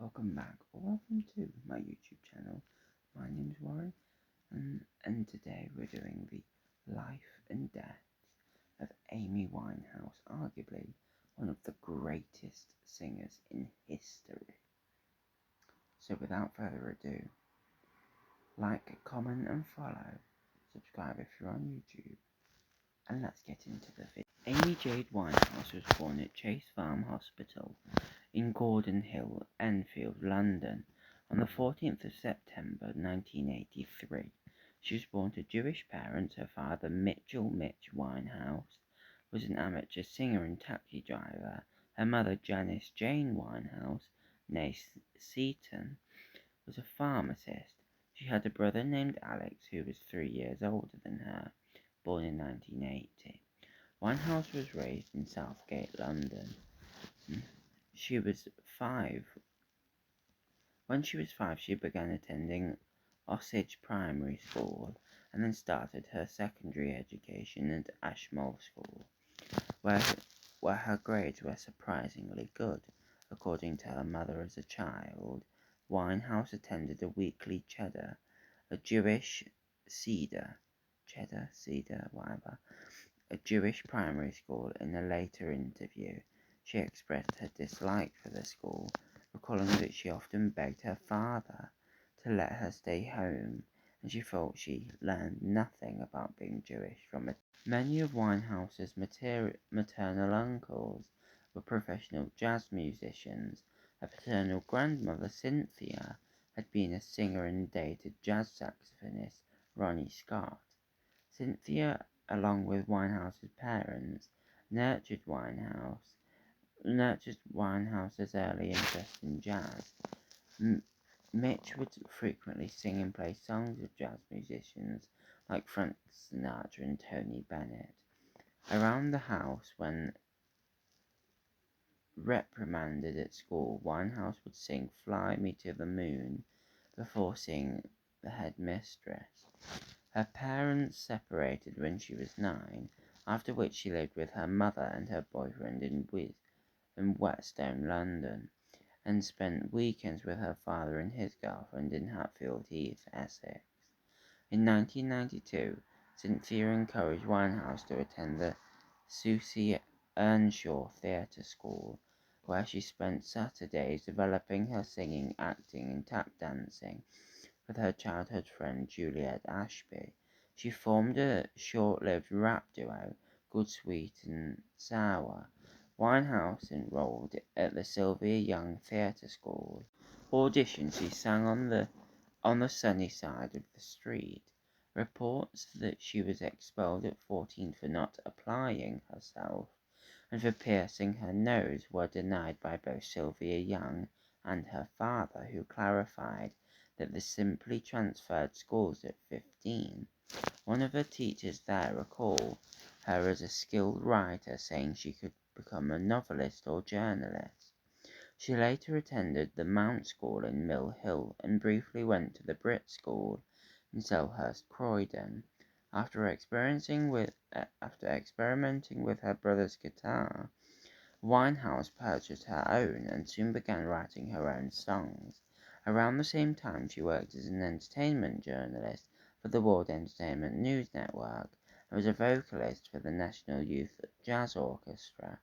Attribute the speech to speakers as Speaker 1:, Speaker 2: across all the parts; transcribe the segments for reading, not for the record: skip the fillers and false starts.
Speaker 1: welcome back or welcome to my YouTube channel. My name is Warren and today we're doing the life and death of Amy Winehouse, arguably one of the greatest singers in history. So without further ado, like, comment and follow, subscribe if you're on YouTube, and let's get into the video. Amy Jade Winehouse was born at Chase Farm Hospital in Gordon Hill, Enfield, London, on the 14th of September 1983. She was born to Jewish parents. Her father, Mitchell Mitch Winehouse, was an amateur singer and taxi driver. Her mother, Janice Jane Winehouse, née Seaton, was a pharmacist. She had a brother named Alex, who was 3 years older than her, born in 1980. Winehouse was raised in Southgate, London. She was 5. When she was 5, she began attending Osage Primary School and then started her secondary education at Ashmole School, where her grades were surprisingly good. According to her mother, as a child, Winehouse attended a weekly a Jewish primary school. In a later interview, she expressed her dislike for the school, recalling that she often begged her father to let her stay home, and she felt she learned nothing about being Jewish from it. Many of Winehouse's maternal uncles were professional jazz musicians. Her paternal grandmother, Cynthia, had been a singer and dated jazz saxophonist Ronnie Scott. Cynthia, along with Winehouse's parents, nurtured Winehouse's early interest in jazz. Mitch would frequently sing and play songs of jazz musicians like Frank Sinatra and Tony Bennett. Around the house, when reprimanded at school, Winehouse would sing "Fly Me to the Moon" before seeing the headmistress. Her parents separated when she was 9, after which she lived with her mother and her boyfriend in Whetstone, London, and spent weekends with her father and his girlfriend in Hatfield Heath, Essex. In 1992, Cynthia encouraged Winehouse to attend the Susie Earnshaw Theatre School, where she spent Saturdays developing her singing, acting, and tap dancing with her childhood friend Juliet Ashby. She formed a short-lived rap duo, Good, Sweet and Sour. Winehouse enrolled at the Sylvia Young Theatre School. Audition, she sang on the sunny side of the street. Reports that she was expelled at 14 for not applying herself and for piercing her nose were denied by both Sylvia Young and her father, who clarified that they simply transferred schools at 15. One of her teachers there recalled her as a skilled writer, saying she could become a novelist or journalist. She later attended the Mount School in Mill Hill and briefly went to the Brit School in Selhurst, Croydon. After experimenting with her brother's guitar, Winehouse purchased her own and soon began writing her own songs. Around the same time, she worked as an entertainment journalist for the World Entertainment News Network and was a vocalist for the National Youth Jazz Orchestra.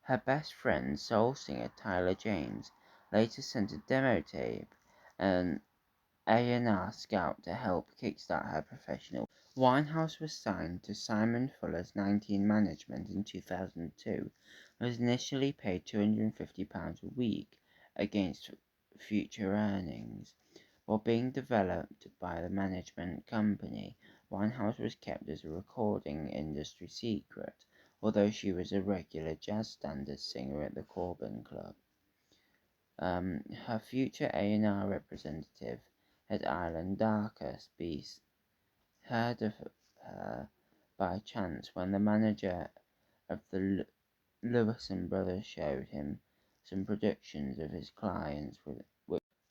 Speaker 1: Her best friend, soul singer Tyler James, later sent a demo tape and A&R scout to help kickstart her professional. Winehouse was signed to Simon Fuller's 19 Management in 2002 and was initially paid £250 a week against future earnings. While being developed by the management company, Winehouse was kept as a recording industry secret, although she was a regular jazz standard singer at the Corbin Club. Her future A&R representative had Island Darkus Beast heard of her by chance when the manager of the Lewison Brothers showed him some productions of his clients with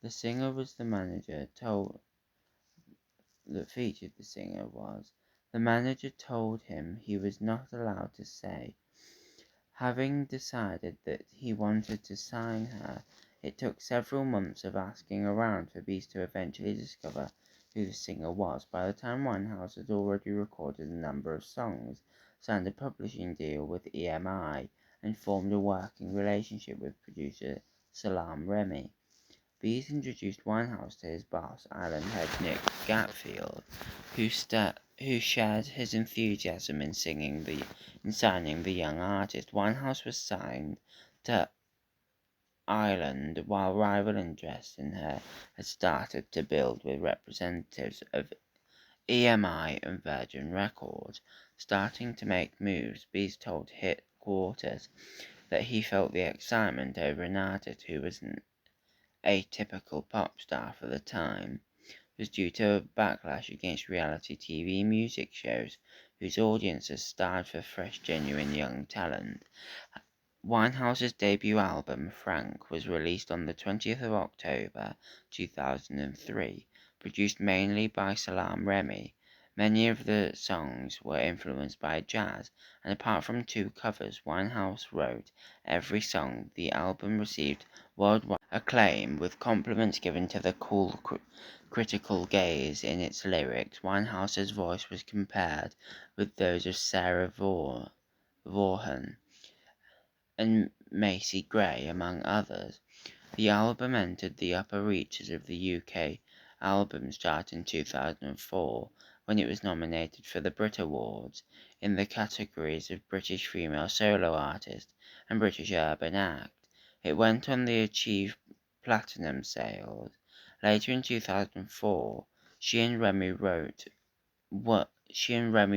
Speaker 1: the singer was the manager told that featured the singer was. The manager told him he was not allowed to say. Having decided that he wanted to sign her, It took several months of asking around for Beast to eventually discover who the singer was. By the time Winehouse had already recorded a number of songs, signed a publishing deal with EMI, and formed a working relationship with producer Salaam Remi, Beast introduced Winehouse to his boss, island head Nick Gatfield, who shared his enthusiasm in signing the young artist. Winehouse was signed to Island while rival interest in her had started to build, with representatives of EMI and Virgin Records starting to make moves. Beast told Hit Quarters that he felt the excitement over an artist who was an atypical pop star for the time was due to a backlash against reality TV music shows whose audiences starved for fresh, genuine young talent. Winehouse's debut album, Frank, was released on the 20th of October 2003, produced mainly by Salaam Remi. Many of the songs were influenced by jazz, and apart from 2 covers Winehouse wrote every song. The album received worldwide acclaim, with compliments given to the cool critical gaze in its lyrics. Winehouse's voice was compared with those of Sarah Vaughan and Macy Gray, among others. The album entered the upper reaches of the UK Albums Chart in 2004, when it was nominated for the Brit Awards in the categories of British Female Solo Artist and British Urban Act. It went on to achieve platinum sales. Later in 2004, she and Remy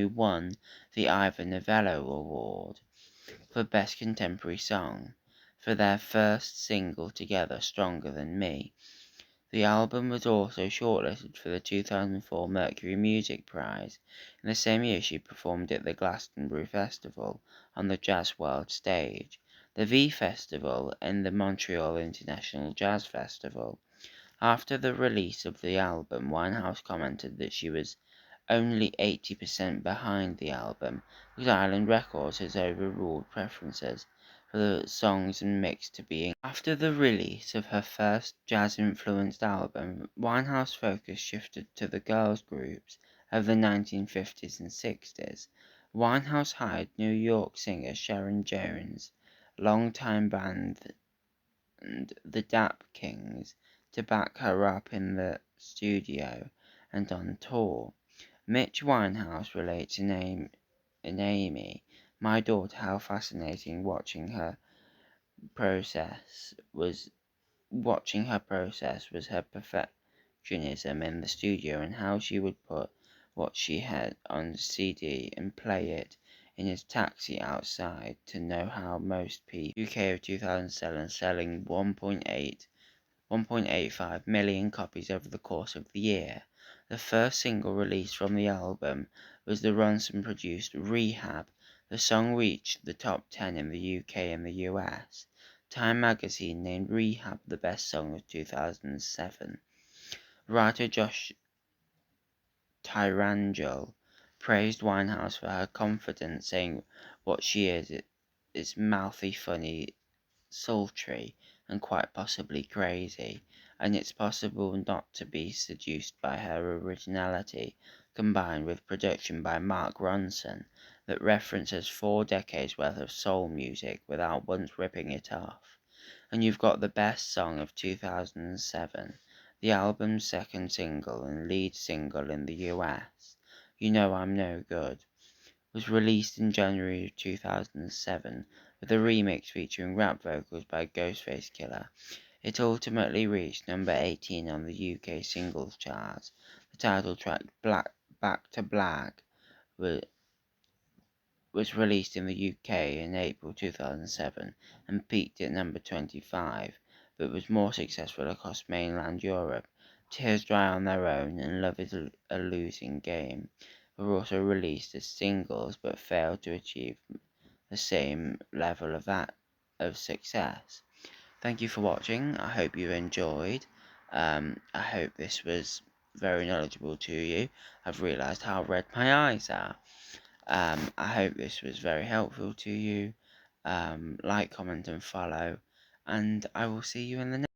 Speaker 1: won the Ivor Novello Award for Best Contemporary Song for their first single together, Stronger Than Me. The album was also shortlisted for the 2004 Mercury Music Prize. In the same year, she performed at the Glastonbury Festival on the Jazz World stage, the V Festival, and the Montreal International Jazz Festival. After the release of the album, Winehouse commented that she was only 80% behind the album, because Island Records has overruled preferences for the songs and mix to be. After the release of her first jazz-influenced album, Winehouse's focus shifted to the girls groups of the 1950s and 60s. Winehouse hired New York singer Sharon Jones, longtime band the Dap Kings, to back her up in the studio and on tour. Mitch Winehouse relates in Amy, my daughter, how fascinating watching her process was her perfectionism in the studio, and how she would put what she had on CD and play it in his taxi outside, to know how most people UK of 2007 selling 1.85 million copies over the course of the year. The first single released from the album was the Ronson-produced Rehab. The song reached the top 10 in the UK and the US. Time magazine named Rehab the best song of 2007. Writer Josh Tyrangel praised Winehouse for her confidence, saying what she is mouthy, funny, sultry, and quite possibly crazy, and it's possible not to be seduced by her originality, combined with production by Mark Ronson that references 4 decades worth of soul music without once ripping it off. And you've got the best song of 2007, the album's second single and lead single in the US, You Know I'm No Good, was released in January of 2007 with a remix featuring rap vocals by Ghostface Killer. It ultimately reached number 18 on the UK singles charts. The title track Back to Black was released in the UK in April 2007 and peaked at number 25, but was more successful across mainland Europe. Tears Dry on Their Own and Love is a Losing Game were also released as singles, but failed to achieve the same level of success. Thank you for watching. I hope you enjoyed. I hope this was very knowledgeable to you. I've realised how red my eyes are. I hope this was very helpful to you. Like, comment, and follow, and I will see you in the next.